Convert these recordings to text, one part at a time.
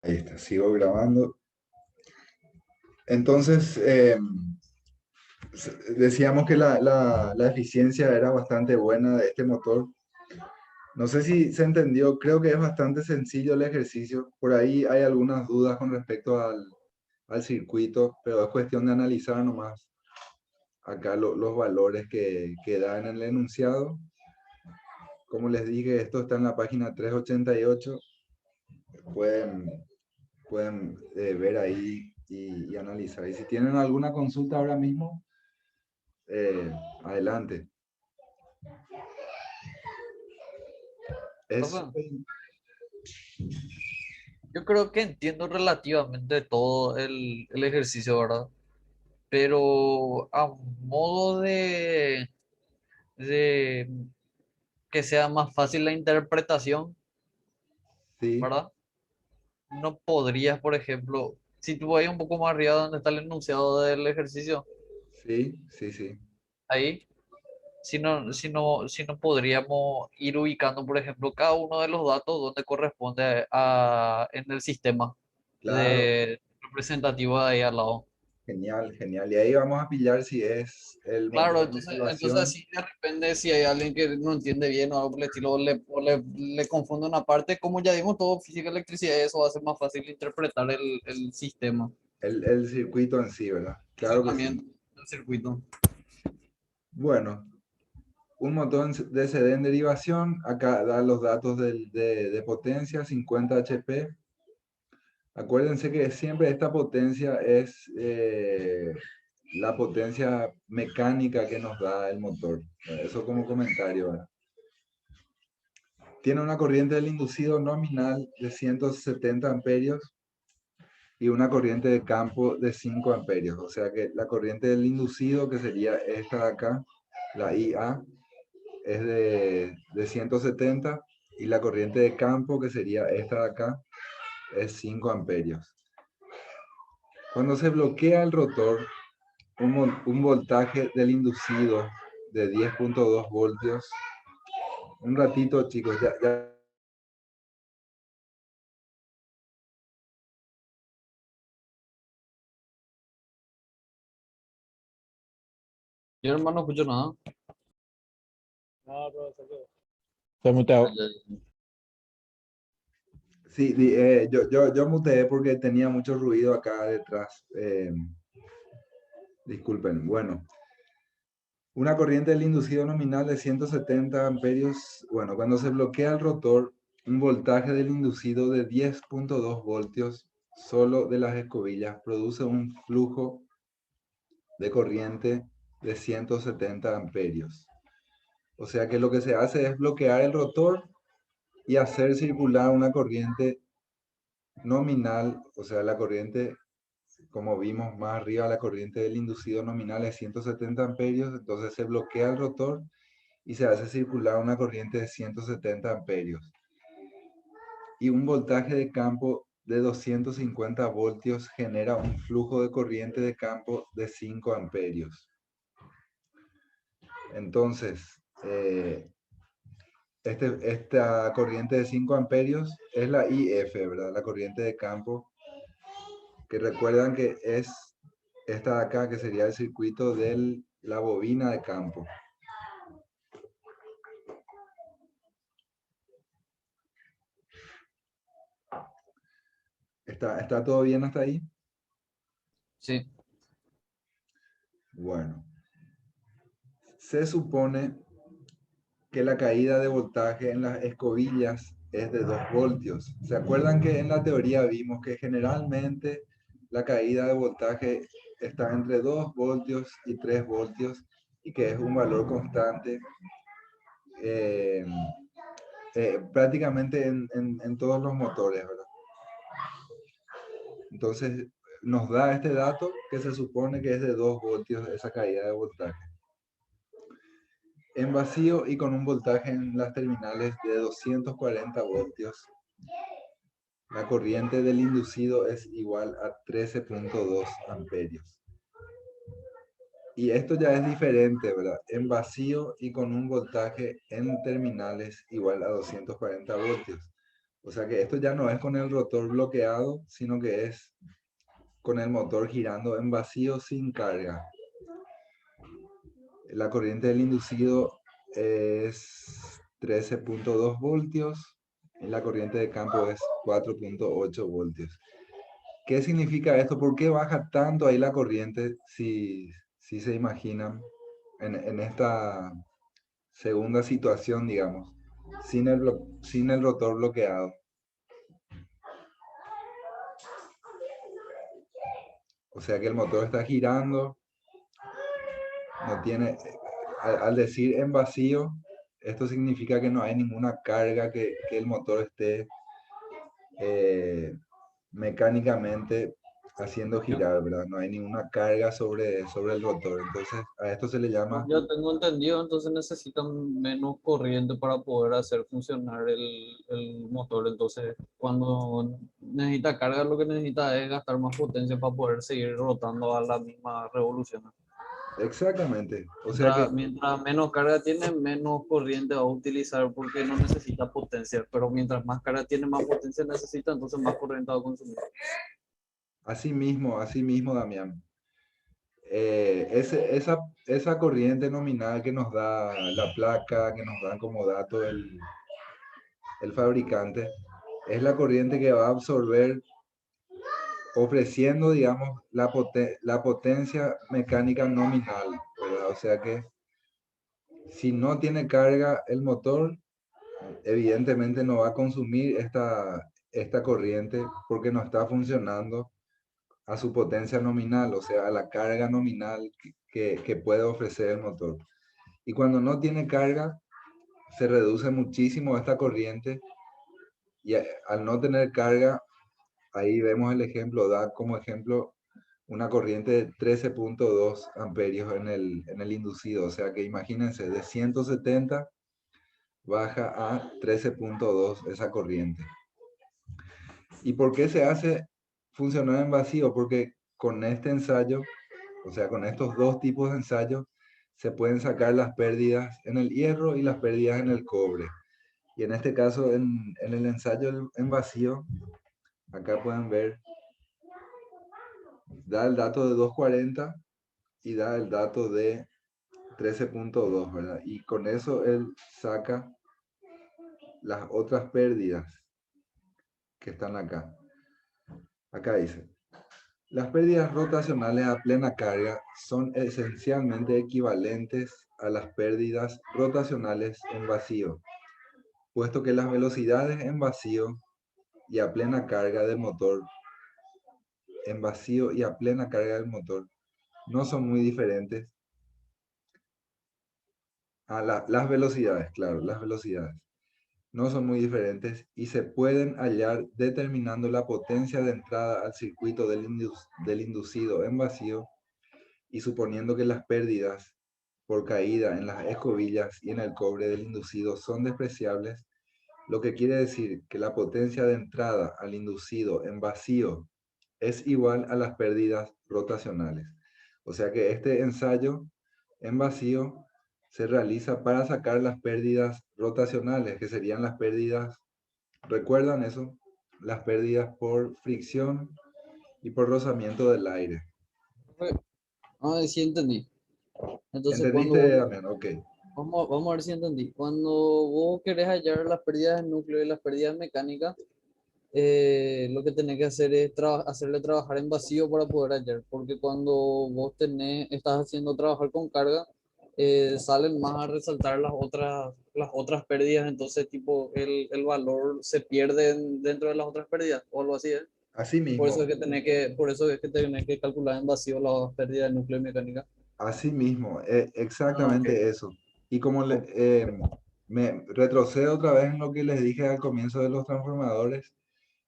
Ahí está, sigo grabando. Entonces, decíamos que la eficiencia era bastante buena de este motor. No sé si se entendió, creo que es bastante sencillo el ejercicio. Por ahí hay algunas dudas con respecto al circuito, pero es cuestión de analizar nomás acá los valores que da en el enunciado. Como les dije, esto está en la página 388. Pueden, pueden ver ahí y analizar. Y si tienen alguna consulta ahora mismo, adelante. Es Profe, súper. yo creo que entiendo relativamente todo el ejercicio, ¿verdad? Pero a modo de que sea más fácil la interpretación, Sí, ¿verdad? No podrías, por ejemplo, si tú vas un poco más arriba donde está el enunciado del ejercicio, sí, sí, sí. ahí, si no podríamos ir ubicando, por ejemplo, cada uno de los datos donde corresponde en el sistema Claro, de representativo de ahí al lado. genial, genial. Y ahí vamos a pillar si es el Claro, motor de entonces elevación. así de repente si hay alguien que no entiende bien o algo por el estilo, le confunde una parte, como ya dimos todo física y electricidad, eso va a ser más fácil interpretar el sistema, El circuito en sí, ¿verdad? el Claro que sí. funcionamiento del circuito. Bueno, un motor de CD en derivación, acá da los datos de potencia, 50 HP. Acuérdense que siempre esta potencia es la potencia mecánica que nos da el motor. Eso como comentario, ¿verdad? Tiene una corriente del inducido nominal de 170 amperios y una corriente de campo de 5 amperios. O sea que la corriente del inducido, que sería esta de acá, la IA, es de 170 y la corriente de campo, que sería esta de acá, es 5 amperios. Cuando se bloquea el rotor, un voltaje del inducido de 10.2 voltios. Un ratito, chicos, ya. Yo hermano no escucho nada. Está Ah, muteado. ya, ya. Sí, yo muteé porque tenía mucho ruido acá detrás. Disculpen. Bueno, una corriente del inducido nominal de 170 amperios. Bueno, cuando se bloquea el rotor, un voltaje del inducido de 10.2 voltios solo de las escobillas produce un flujo de corriente de 170 amperios. O sea que lo que se hace es bloquear el rotor y hacer circular una corriente nominal, o sea, la corriente, como vimos más arriba, la corriente del inducido nominal es 170 amperios, entonces se bloquea el rotor y se hace circular una corriente de 170 amperios. Y un voltaje de campo de 250 voltios genera un flujo de corriente de campo de 5 amperios. Entonces, esta corriente de 5 amperios es la IF, ¿verdad? La corriente de campo, que recuerdan que es esta de acá, que sería el circuito de la bobina de campo. ¿Está todo bien hasta ahí? Sí, Bueno, se supone que la caída de voltaje en las escobillas es de 2 voltios. ¿Se acuerdan que en la teoría vimos que generalmente la caída de voltaje está entre 2 voltios y 3 voltios y que es un valor constante eh, prácticamente en todos los motores, ¿verdad? Entonces nos da este dato que se supone que es de 2 voltios esa caída de voltaje. En vacío y con un voltaje en las terminales de 240 voltios, la corriente del inducido es igual a 13.2 amperios. Y esto ya es diferente, ¿verdad? En vacío y con un voltaje en terminales igual a 240 voltios. O sea que esto ya no es con el rotor bloqueado, sino que es con el motor girando en vacío sin carga. La corriente del inducido es 13.2 voltios y la corriente de campo es 4.8 voltios. ¿Qué significa esto? ¿Por qué baja tanto ahí la corriente si se imaginan en esta segunda situación, digamos, sin el rotor bloqueado? O sea que el motor está girando, no tiene, al decir en vacío, esto significa que no hay ninguna carga que el motor esté mecánicamente haciendo girar, ¿verdad? No hay ninguna carga sobre el rotor. Entonces, a esto se le llama, Ya tengo entendido, entonces necesitan menos corriente para poder hacer funcionar el motor. Entonces, cuando necesita carga, lo que necesita es gastar más potencia para poder seguir rotando a la misma revolución. exactamente. O sea que, Mientras menos carga tiene, menos corriente va a utilizar porque no necesita potencia. Pero mientras más carga tiene, más potencia necesita, entonces más corriente va a consumir. así mismo, Damián. Esa corriente nominal que nos da la placa, que nos da como dato el fabricante, es la corriente que va a absorber ofreciendo, digamos, la potencia mecánica nominal, ¿verdad? O sea que si no tiene carga el motor, evidentemente no va a consumir esta corriente porque no está funcionando a su potencia nominal, o sea, a la carga nominal que puede ofrecer el motor. Y cuando no tiene carga, se reduce muchísimo esta corriente y al no tener carga, ahí vemos el ejemplo, da como ejemplo una corriente de 13.2 amperios en el inducido. O sea que imagínense, de 170 baja a 13.2 esa corriente. ¿Y por qué se hace funcionar en vacío? Porque con este ensayo, o sea, con estos dos tipos de ensayos, se pueden sacar las pérdidas en el hierro y las pérdidas en el cobre. Y en este caso, en el ensayo en vacío, acá pueden ver, da el dato de 240 y da el dato de 13.2, ¿verdad? Y con eso él saca las otras pérdidas que están acá. Acá dice, las pérdidas rotacionales a plena carga son esencialmente equivalentes a las pérdidas rotacionales en vacío, puesto que las velocidades en vacío y a plena carga del motor, en vacío y a plena carga del motor, no son muy diferentes a las velocidades, claro, las velocidades. No son muy diferentes y se pueden hallar determinando la potencia de entrada al circuito del inducido en vacío y suponiendo que las pérdidas por caída en las escobillas y en el cobre del inducido son despreciables, lo que quiere decir que la potencia de entrada al inducido en vacío es igual a las pérdidas rotacionales. O sea que este ensayo en vacío se realiza para sacar las pérdidas rotacionales, que serían las pérdidas, ¿recuerdan eso? Las pérdidas por fricción y por rozamiento del aire. Ah, sí entendí. Entonces, ¿Entendiste, Damián? Ok. vamos a ver si entendí. Cuando vos querés hallar las pérdidas de núcleo y las pérdidas mecánicas, lo que tenés que hacer es hacerle trabajar en vacío para poder hallar, porque cuando vos estás haciendo trabajar con carga, salen más a resaltar las otras pérdidas, entonces tipo el valor se pierde dentro de las otras pérdidas o algo así, ¿eh? Así Por eso es mismo, que por eso es que tenés que calcular en vacío las pérdidas de núcleo y mecánica. así mismo, Ah, ok. exactamente eso. Y como Ok. me retrocedo otra vez en lo que les dije al comienzo de los transformadores,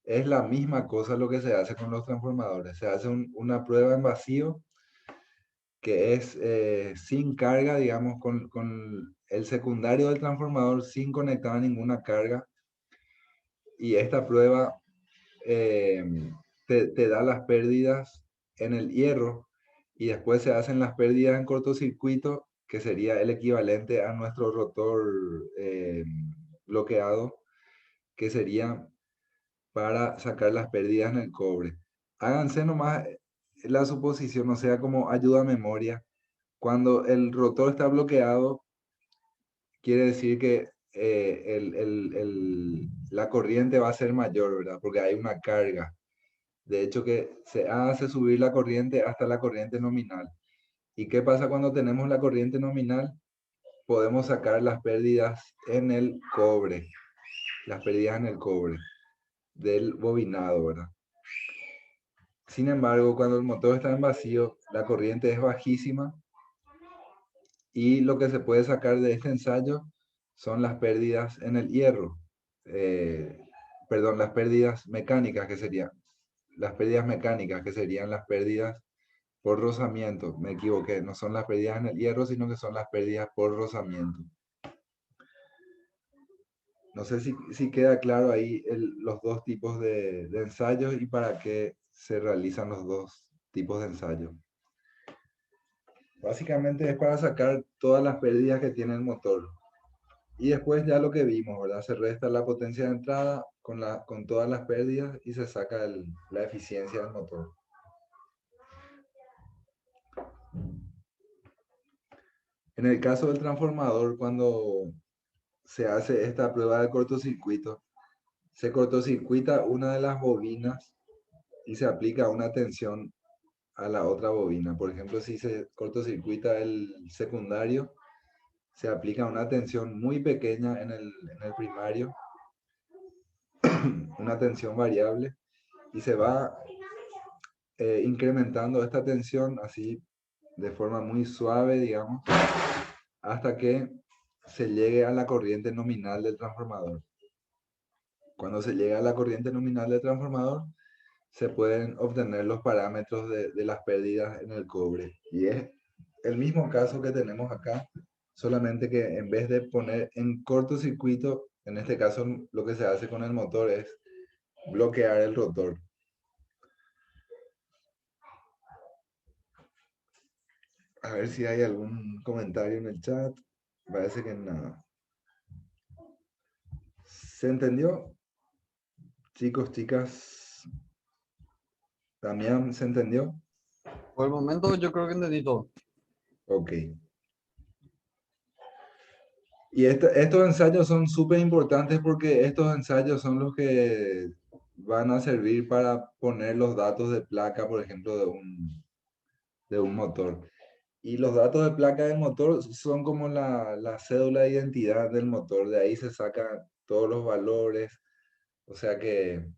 es la misma cosa lo que se hace con los transformadores. Se hace una prueba en vacío que es sin carga, digamos, con el secundario del transformador sin conectar a ninguna carga. Y esta prueba eh, te da las pérdidas en el hierro y después se hacen las pérdidas en cortocircuito, que sería el equivalente a nuestro rotor bloqueado, que sería 13.2. para sacar las pérdidas en el cobre. Háganse nomás la suposición, o sea, como ayuda a memoria. Cuando el rotor está bloqueado, quiere decir que la corriente va a ser mayor, ¿verdad? Porque hay una carga. De hecho, que se hace subir la corriente hasta la corriente nominal. ¿Y qué pasa cuando tenemos la corriente nominal? Podemos sacar las pérdidas en el cobre, las pérdidas en el cobre del bobinado, ¿verdad? Sin embargo, cuando el motor está en vacío, la corriente es bajísima y lo que se puede sacar de este ensayo son las pérdidas en el hierro. Perdón, las pérdidas mecánicas que serían, las pérdidas mecánicas que serían las pérdidas por rozamiento. Me equivoqué, no son las pérdidas en el hierro, sino que son las pérdidas por rozamiento. No sé si queda claro ahí los dos tipos de ensayos y para qué se realizan los dos tipos de ensayos. Básicamente es para sacar todas las pérdidas que tiene el motor. Y después ya lo que vimos, ¿verdad? Se resta la potencia de entrada con todas las pérdidas y se saca la eficiencia del motor. En el caso del transformador, cuando se hace esta prueba de cortocircuito, se cortocircuita una de las bobinas y se aplica una tensión a la otra bobina. Por ejemplo, si se cortocircuita el secundario, se aplica una tensión muy pequeña en el primario, una tensión variable, y se va incrementando esta tensión así de forma muy suave, digamos, hasta que se llegue a la corriente nominal del transformador. Cuando se llega a la corriente nominal del transformador, se pueden obtener los parámetros de las pérdidas en el cobre. Y es el mismo caso que tenemos acá, solamente que en vez de poner en cortocircuito, en este caso lo que se hace con el motor es bloquear el rotor. A ver si hay algún comentario en el chat. Parece que nada. ¿Se entendió? Chicos, chicas. Damián, ¿se entendió? Por el momento yo creo que entendí todo. Ok. Y estos ensayos son súper importantes porque estos ensayos son los que van a servir para poner los datos de placa, por ejemplo, de un motor. Y los datos de placa del motor son como la cédula de identidad del motor. De ahí se sacan todos los valores. O sea que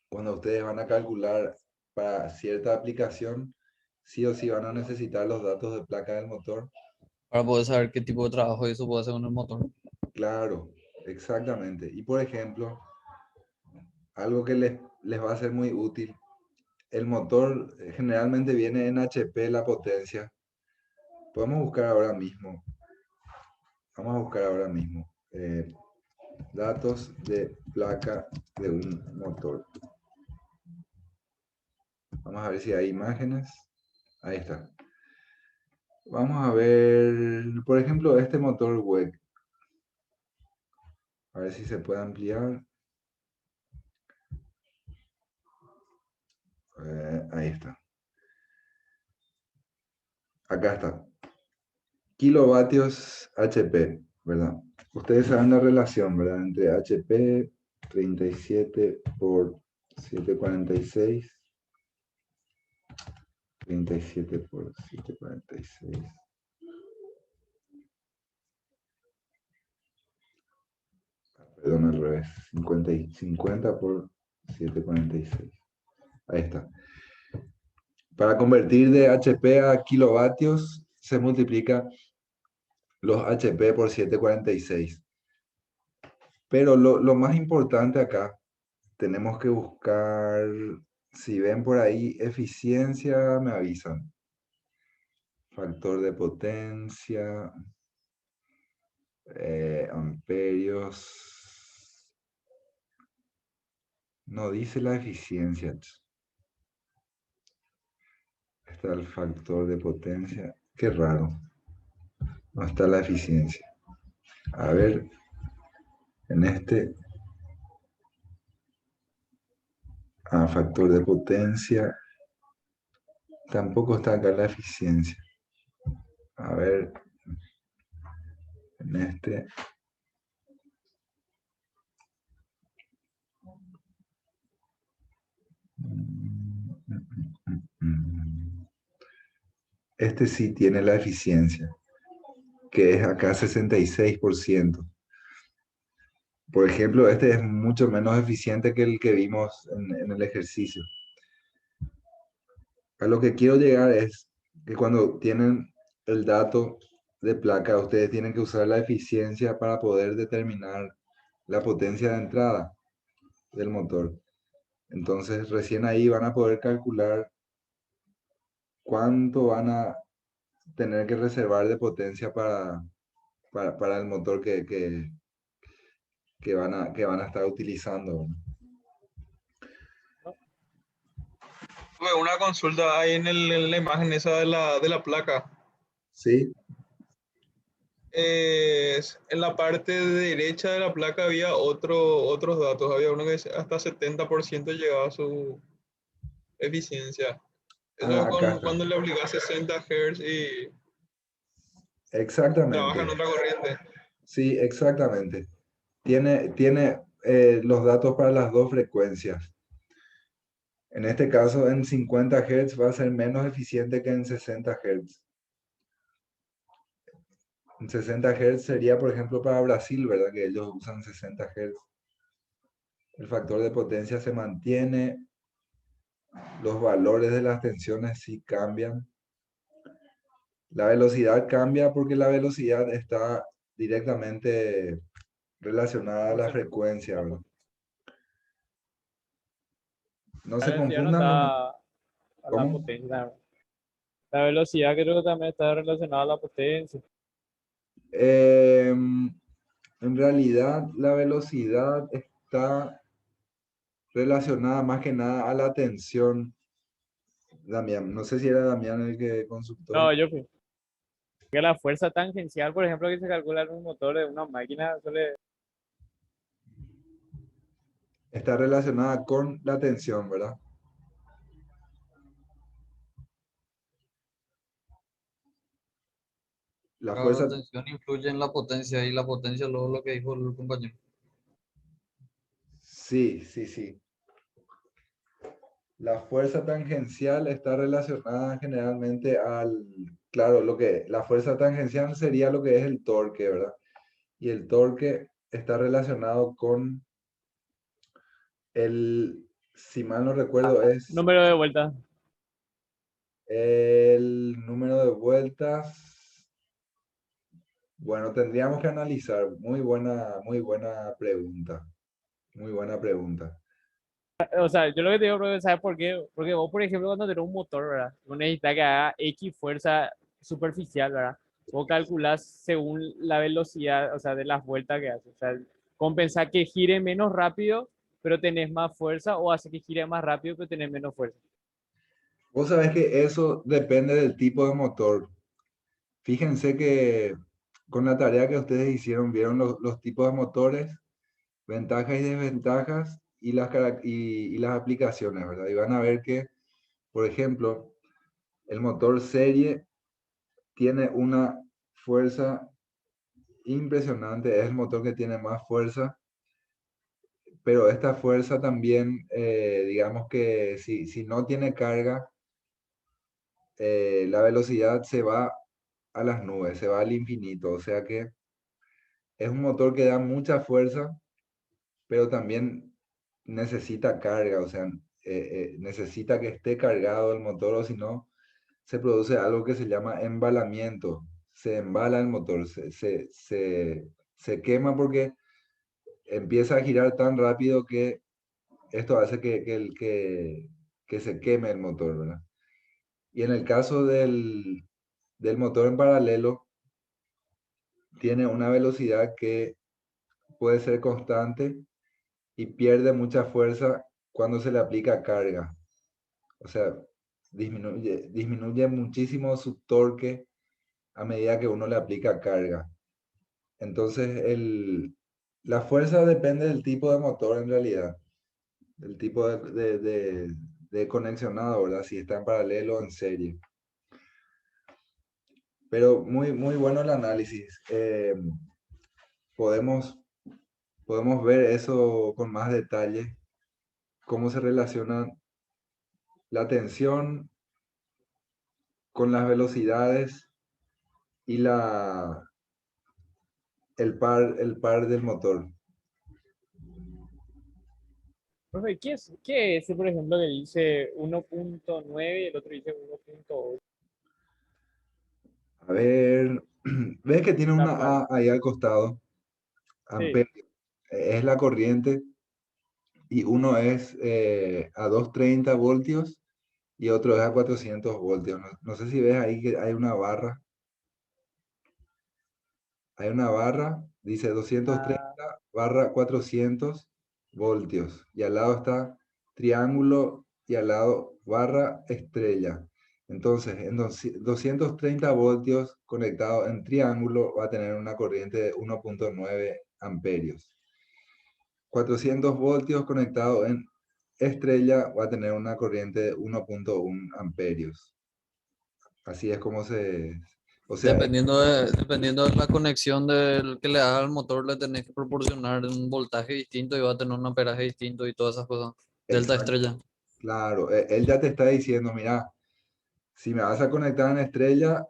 cuando ustedes van a calcular para cierta aplicación, sí o sí van a necesitar los datos de placa del motor. Para poder saber qué tipo de trabajo eso puede hacer con el motor. Claro, exactamente. Y por ejemplo, algo que les va a ser muy útil, el motor generalmente viene en HP la potencia. Podemos buscar ahora mismo. Vamos a buscar ahora mismo. Datos de placa de un motor. Vamos a ver si hay imágenes. Ahí está. Vamos a ver, por ejemplo, este motor web. A ver si se puede ampliar. Ahí está. Acá está. Kilovatios HP, ¿verdad? Ustedes saben la relación, ¿verdad? Entre HP 37 por 746. 37 por 746. Perdón, al revés. 50 por 746. Ahí está. Para convertir de HP a kilovatios, se multiplica los HP por 746. Pero lo más importante acá, tenemos que buscar, si ven por ahí, eficiencia, me avisan. Factor de potencia, amperios. No dice la eficiencia. Está el factor de potencia. Qué raro. No está la eficiencia. A ver, en este. Factor de potencia. Tampoco está acá la eficiencia. A ver, en este. Este sí tiene la eficiencia, que es acá 66%. Por ejemplo, este es mucho menos eficiente que el que vimos en el ejercicio. A lo que quiero llegar es que cuando tienen el dato de placa, ustedes tienen que usar la eficiencia para poder determinar la potencia de entrada del motor. Entonces, recién ahí van a poder calcular cuánto van a tener que reservar de potencia para el motor que van a estar utilizando. Tuve una consulta ahí en la imagen esa de la placa. ¿Sí? En la parte derecha de la placa había otros datos. Había uno que hasta 70% llegaba a su eficiencia. Eso es Acá está. cuando le aplicas 60 Hz y trabaja en Exactamente. otra corriente. Sí, exactamente. Tiene los datos para las dos frecuencias. En este caso, en 50 Hz va a ser menos eficiente que en 60 Hz. En 60 Hz sería, por ejemplo, para Brasil, ¿verdad? Que ellos usan 60 Hz. El factor de potencia se mantiene, los valores de las tensiones sí cambian. La velocidad cambia porque la velocidad está directamente relacionada a la frecuencia, ¿verdad? No La se velocidad no confundan con... está a la ¿Cómo? potencia. La velocidad creo que también está relacionada a la potencia. En realidad, la velocidad está relacionada más que nada a la tensión. Damián, no sé si era Damián el que consultó. No, yo creo que la fuerza tangencial, por ejemplo, que se calcula en un motor de una máquina, suele... Está relacionada con la tensión, ¿verdad? La Claro, la fuerza, tensión influye en la potencia y la potencia, luego lo que dijo el compañero. sí, sí, sí. La fuerza tangencial está relacionada generalmente claro, la fuerza tangencial sería lo que es el torque, ¿verdad? Y el torque está relacionado con si mal no recuerdo, es Número de vueltas. el número de vueltas. Bueno, tendríamos que analizar. Muy buena pregunta. Muy buena pregunta. O sea, yo lo que te digo, bro, ¿sabes por qué? Porque vos, por ejemplo, cuando tenés un motor, ¿verdad? Vos necesitas que haga X fuerza superficial, ¿verdad? Vos calculás según la velocidad, o sea, de las vueltas que hace. O sea, compensar que gire menos rápido, pero tenés más fuerza, o hace que gire más rápido, pero tenés menos fuerza. Vos sabés que eso depende del tipo de motor. Fíjense que con la tarea que ustedes hicieron, vieron los tipos de motores, ventajas y desventajas y las aplicaciones, ¿verdad? Y van a ver que, por ejemplo, el motor serie tiene una fuerza impresionante, es el motor que tiene más fuerza, pero esta fuerza también, digamos que si no tiene carga, la velocidad se va a las nubes, se va al infinito, o sea que es un motor que da mucha fuerza, pero también necesita carga, o sea, necesita que esté cargado el motor o si no, se produce algo que se llama embalamiento, se embala el motor, se quema porque empieza a girar tan rápido que esto hace que se queme el motor, ¿verdad? Y en el caso del motor en paralelo, tiene una velocidad que puede ser constante y pierde mucha fuerza cuando se le aplica carga. O sea, disminuye muchísimo su torque a medida que uno le aplica carga. Entonces, la fuerza depende del tipo de motor en realidad. el tipo de conexionado, ¿verdad? Si está en paralelo o en serie. Pero muy bueno el análisis. Podemos, podemos ver eso con más detalle, cómo se relaciona la tensión con las velocidades y el par del motor. Profe, ¿qué es ese, por ejemplo, que dice 1.9 y el otro dice 1.8? A ver, ves que tiene La una placa. A ahí al costado, Sí. amperio, es la corriente, y uno es a 230 voltios y otro es a 400 voltios. No sé si ves ahí que hay una barra, dice 230 Ah, barra 400 voltios, y al lado está triángulo y al lado barra estrella. Entonces, en 230 voltios conectado en triángulo va a tener una corriente de 1.9 amperios. 400 voltios conectado en estrella va a tener una corriente de 1.1 amperios. Así es como se... O sea, Dependiendo de la conexión del que le haga al motor, le tenés que proporcionar un voltaje distinto y va a tener un amperaje distinto y todas esas cosas. Delta exacto, estrella. claro. Él ya te está diciendo, mira, si me vas a conectar en estrella,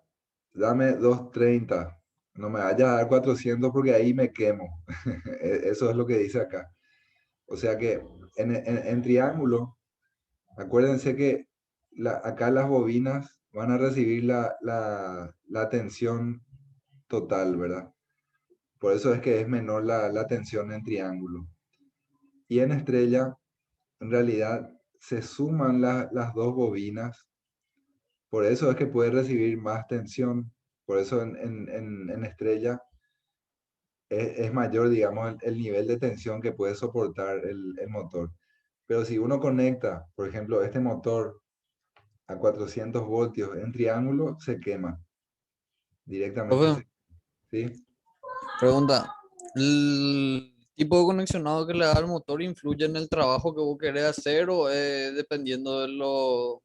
dame 230. No me vayas a dar 400 porque ahí me quemo. Eso es lo que dice acá. O sea que en triángulo, acuérdense que acá las bobinas van a recibir la tensión total, ¿verdad? Por eso es que es menor la tensión en triángulo. Y en estrella, en realidad, se suman las dos bobinas. Por eso es que puede recibir más tensión. Por eso en estrella es mayor, digamos, el nivel de tensión que puede soportar el motor. Pero si uno conecta, por ejemplo, este motor a 400 voltios en triángulo, se quema. Directamente Profe, se, ¿sí? pregunta. ¿El tipo de conexionado que le da al motor influye en el trabajo que vos querés hacer o es dependiendo de lo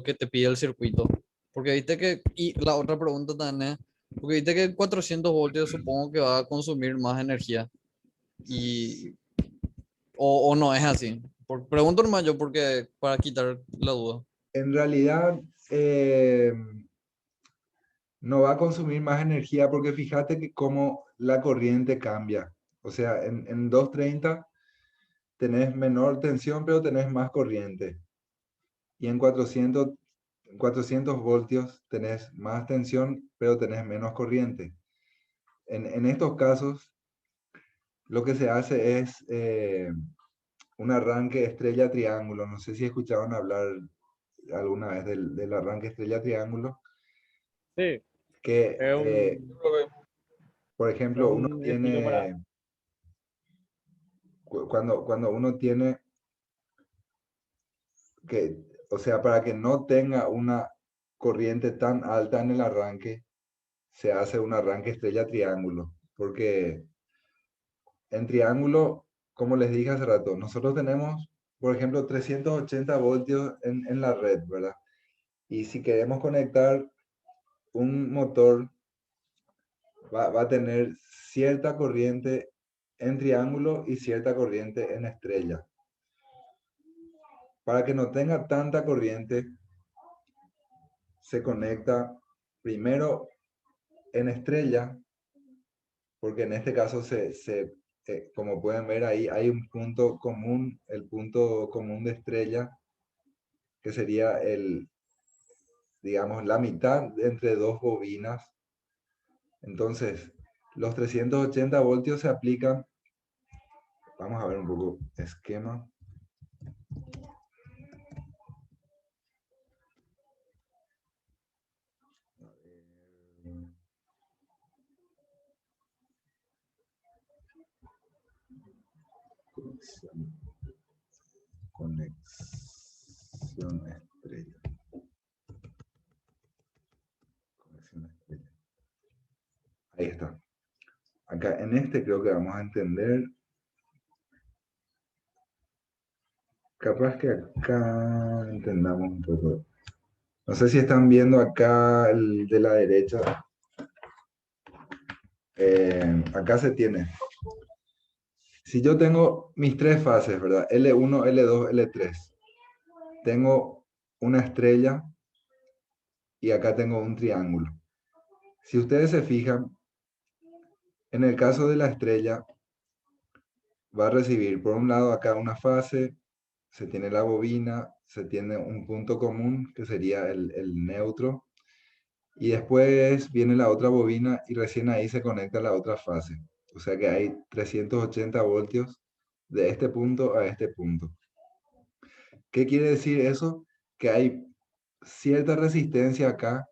que te pide el circuito? Porque viste que, y la otra pregunta también es, porque viste que 400 voltios supongo que va a consumir más energía y, o no es así. Pregunto nomás yo porque para quitar la duda. En realidad, no va a consumir más energía porque fíjate que cómo la corriente cambia. O sea, en 230 tenés menor tensión, pero tenés más corriente. Y en 400 voltios tenés más tensión, pero tenés menos corriente. En estos casos, lo que se hace es un arranque estrella-triángulo. No sé si escucharon hablar alguna vez del arranque estrella-triángulo, sí, que, es un, por es ejemplo, uno un estilo para... tiene, cuando uno tiene que, o sea, para que no tenga una corriente tan alta en el arranque, se hace un arranque estrella-triángulo, porque en triángulo, como les dije hace rato, nosotros tenemos, por ejemplo, 380 voltios en la red, ¿verdad? Y si queremos conectar un motor, va a tener cierta corriente en triángulo y cierta corriente en estrella. Para que no tenga tanta corriente, se conecta primero en estrella, porque en este caso como pueden ver ahí, hay un punto común, el punto común de estrella, que sería digamos, la mitad entre dos bobinas. Entonces, los 380 voltios se aplican, vamos a ver un poco esquema. Conexión, conexión estrella. Conexión estrella. Ahí está. Acá en este creo que vamos a entender Capaz que acá entendamos un poco. No sé si están viendo acá el de la derecha. Acá se tiene. Si yo tengo mis tres fases, ¿verdad? L1, L2, L3. Tengo una estrella y acá tengo un triángulo. Si ustedes se fijan, en el caso de la estrella, va a recibir por un lado acá una fase, se tiene la bobina, se tiene un punto común que sería el neutro, y después viene la otra bobina y recién ahí se conecta la otra fase. O sea que hay 380 voltios de este punto a este punto. ¿Qué quiere decir eso? Que hay cierta resistencia acá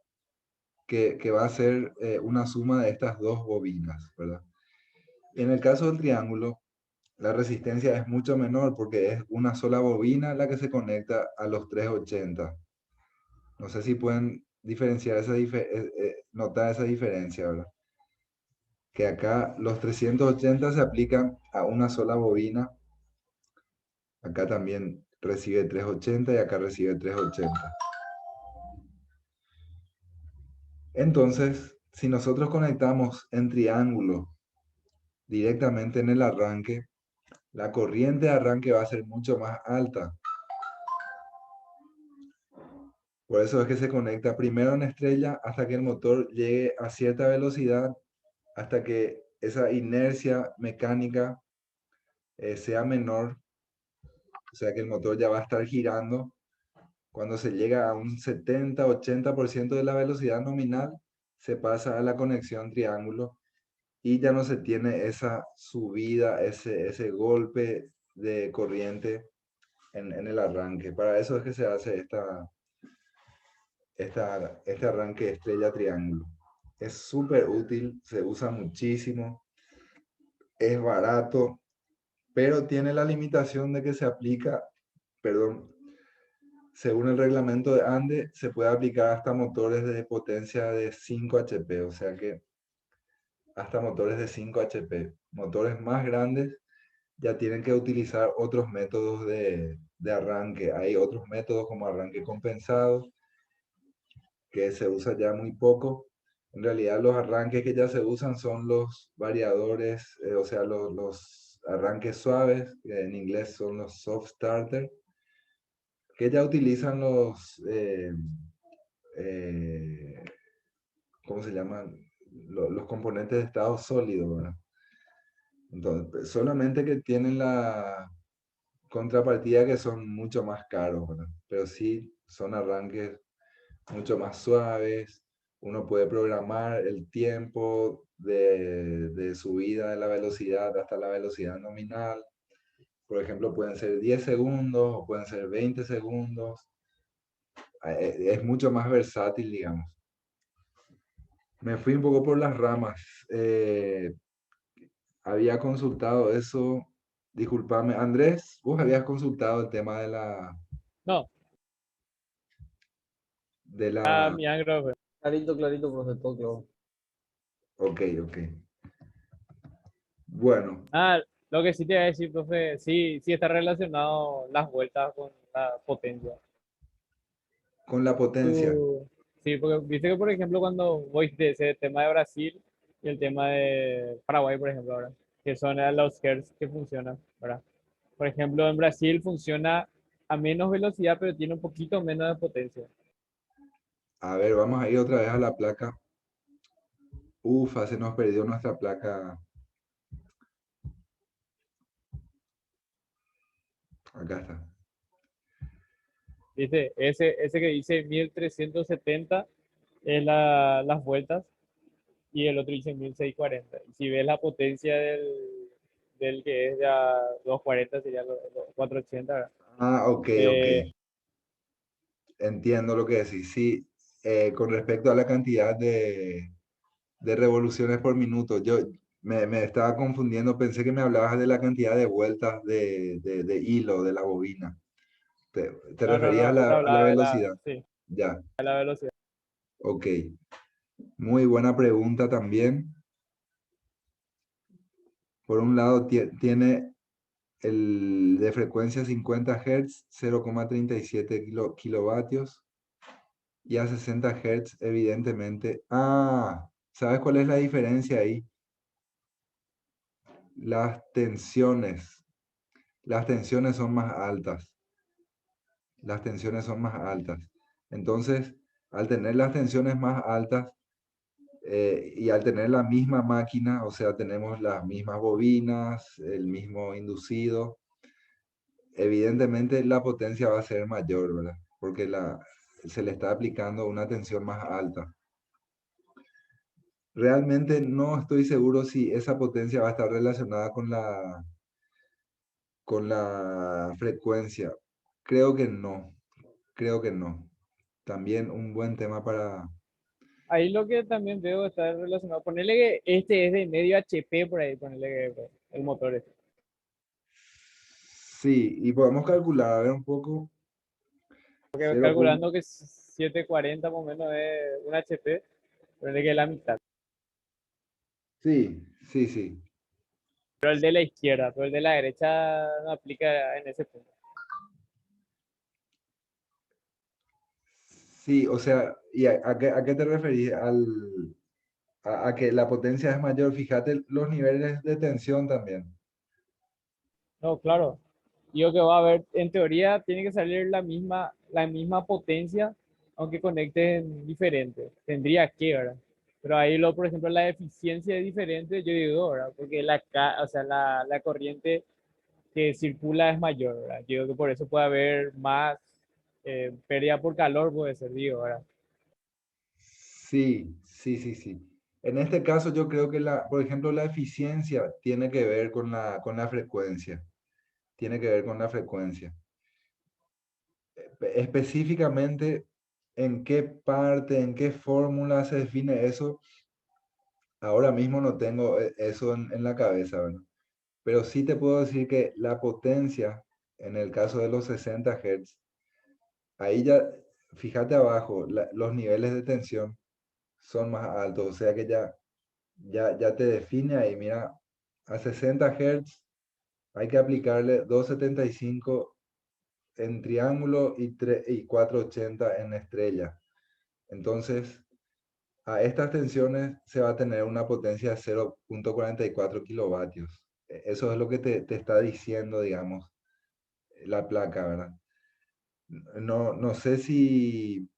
que va a ser una suma de estas dos bobinas, ¿verdad? En el caso del triángulo, la resistencia es mucho menor porque es una sola bobina la que se conecta a los 380. No sé si pueden diferenciar notar esa diferencia, ¿verdad? Que acá los 380 se aplican a una sola bobina. Acá también recibe 380 y acá recibe 380. Entonces, si nosotros conectamos en triángulo directamente en el arranque, la corriente de arranque va a ser mucho más alta. Por eso es que se conecta primero en estrella hasta que el motor llegue a cierta velocidad, hasta que esa inercia mecánica sea menor, o sea que el motor ya va a estar girando. Cuando se llega a un 70-80% de la velocidad nominal, se pasa a la conexión triángulo y ya no se tiene esa subida, ese golpe de corriente en el arranque. Para eso es que se hace este arranque estrella-triángulo. Es súper útil, se usa muchísimo, es barato, pero tiene la limitación de que se aplica, perdón, según el reglamento de ANDE, se puede aplicar hasta motores de potencia de 5 HP, o sea que hasta motores de 5 HP. Motores más grandes ya tienen que utilizar otros métodos de arranque. Hay otros métodos como arranque compensado, que se usa ya muy poco. En realidad los arranques que ya se usan son los variadores, o sea, los arranques suaves, que en inglés son los soft starter, que ya utilizan eh, ¿cómo se llaman? Los componentes de estado sólido, ¿verdad? Entonces, solamente que tienen la contrapartida que son mucho más caros, ¿verdad? Pero sí son arranques mucho más suaves. Uno puede programar el tiempo de subida de la velocidad hasta la velocidad nominal. Por ejemplo, pueden ser 10 segundos o pueden ser 20 segundos. Es mucho más versátil, digamos. Me fui un poco por las ramas. Había consultado eso. Disculpame, Andrés, vos habías consultado el tema No, de la... mi angro, Clarito, clarito, profe, todo claro. Ok, ok. Bueno, ah, lo que sí te voy a decir, profe, sí, sí está relacionado las vueltas con la potencia. con la potencia. Sí, porque viste que, por ejemplo, cuando voy de ese tema de Brasil y el tema de Paraguay, por ejemplo, ahora, que son los hertz que funcionan, ¿verdad? Por ejemplo, en Brasil funciona a menos velocidad, pero tiene un poquito menos de potencia. A ver, vamos a ir otra vez a la placa. Ufa, se nos perdió nuestra placa. Acá está. ¿Viste? Ese que dice 1370 es las vueltas y el otro dice 1640. Y si ves la potencia del que es ya 240, sería los 480, ¿verdad? Ah, ok, ok. Eh, Entiendo lo que decís. Sí, con respecto a la cantidad de revoluciones por minuto, yo me estaba confundiendo. Pensé que me hablabas de la cantidad de vueltas de hilo de la bobina. ¿Te no, no, referías a no, yo te a la hablaba de la, velocidad? sí, Ya, de la velocidad. ok. Muy buena pregunta también. Por un lado, tiene El de frecuencia 50 Hz, 0,37 kilovatios. Y a 60 Hz, evidentemente. Ah, ¿sabes cuál es la diferencia ahí? Las tensiones. Las tensiones son más altas. Las tensiones son más altas. Entonces, al tener las tensiones más altas y al tener la misma máquina, o sea, tenemos las mismas bobinas, el mismo inducido, evidentemente la potencia va a ser mayor, ¿verdad? Porque se le está aplicando una tensión más alta. Realmente no estoy seguro si esa potencia va a estar relacionada con la frecuencia. Creo que no, creo que no. También un buen tema para... Ahí lo que también veo está relacionado. Ponerle que este es de medio HP por ahí, ponerle que el motor este. Sí, y podemos calcular, a ver un poco. Porque 0. calculando que 740 más o menos es un HP, ponerle que es la mitad. Sí, sí, sí. Pero el de la izquierda, pero el de la derecha no aplica en ese punto. Sí, o sea, ¿y a qué te referís? A que la potencia es mayor. Fíjate los niveles de tensión también. No, claro. Digo que va a haber, en teoría, tiene que salir la misma potencia, aunque conecten diferente. Tendría que, ¿verdad? Pero ahí, por ejemplo, la eficiencia es diferente, yo digo, ¿verdad? Porque o sea, la corriente que circula es mayor, ¿verdad? Yo digo que por eso puede haber más pérdida por calor, puede ser, digo, ¿verdad? Sí, sí, sí, sí. En este caso yo creo que por ejemplo, la eficiencia tiene que ver con la frecuencia. Tiene que ver con la frecuencia. Específicamente, en qué parte, en qué fórmula se define eso, ahora mismo no tengo eso en la cabeza, ¿verdad? Pero sí te puedo decir que la potencia, en el caso de los 60 Hz, ahí ya, fíjate abajo, los niveles de tensión son más altos, o sea que ya te define ahí, mira, a 60 Hz hay que aplicarle 275 en triángulo y 480 en estrella. Entonces, a estas tensiones se va a tener una potencia de 0,44 kilovatios. Eso es lo que te está diciendo, digamos, la placa, ¿verdad? No sé si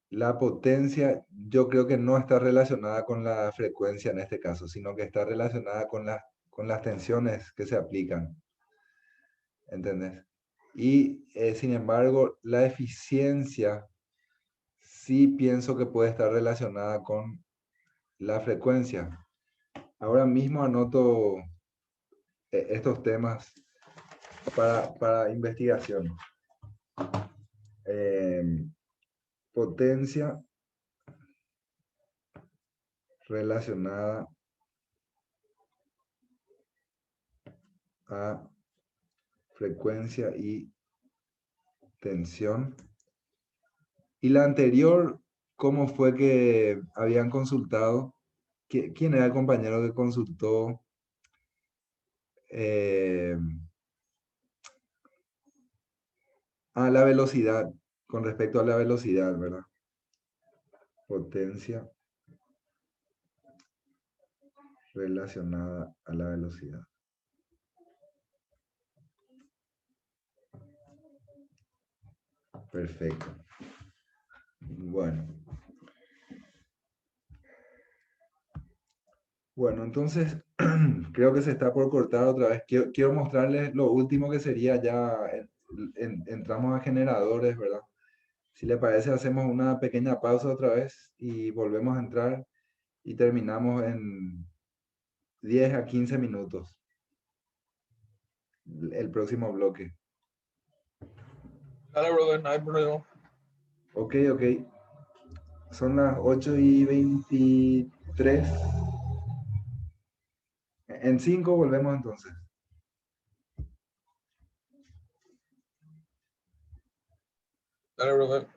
la potencia, yo creo que no está relacionada con la frecuencia en este caso, sino que está relacionada con las tensiones que se aplican, ¿entendés? Y sin embargo, la eficiencia sí pienso que puede estar relacionada con la frecuencia. Ahora mismo anoto estos temas para investigación. Potencia relacionada a frecuencia y tensión. Y la anterior, ¿cómo fue que habían consultado? ¿Quién era el compañero que consultó? Eh, la velocidad, con respecto a la velocidad, ¿verdad? Potencia relacionada a la velocidad. Perfecto. Bueno. Bueno, entonces creo que se está por cortar otra vez. Quiero mostrarles lo último que sería ya, entramos a generadores, ¿verdad? Si le parece, hacemos una pequeña pausa otra vez y volvemos a entrar y terminamos en 10 a 15 minutos el próximo bloque. Dale, brother, no hay problema. Ok, ok. Son las 8:23. En 5 volvemos entonces. Dale, brother.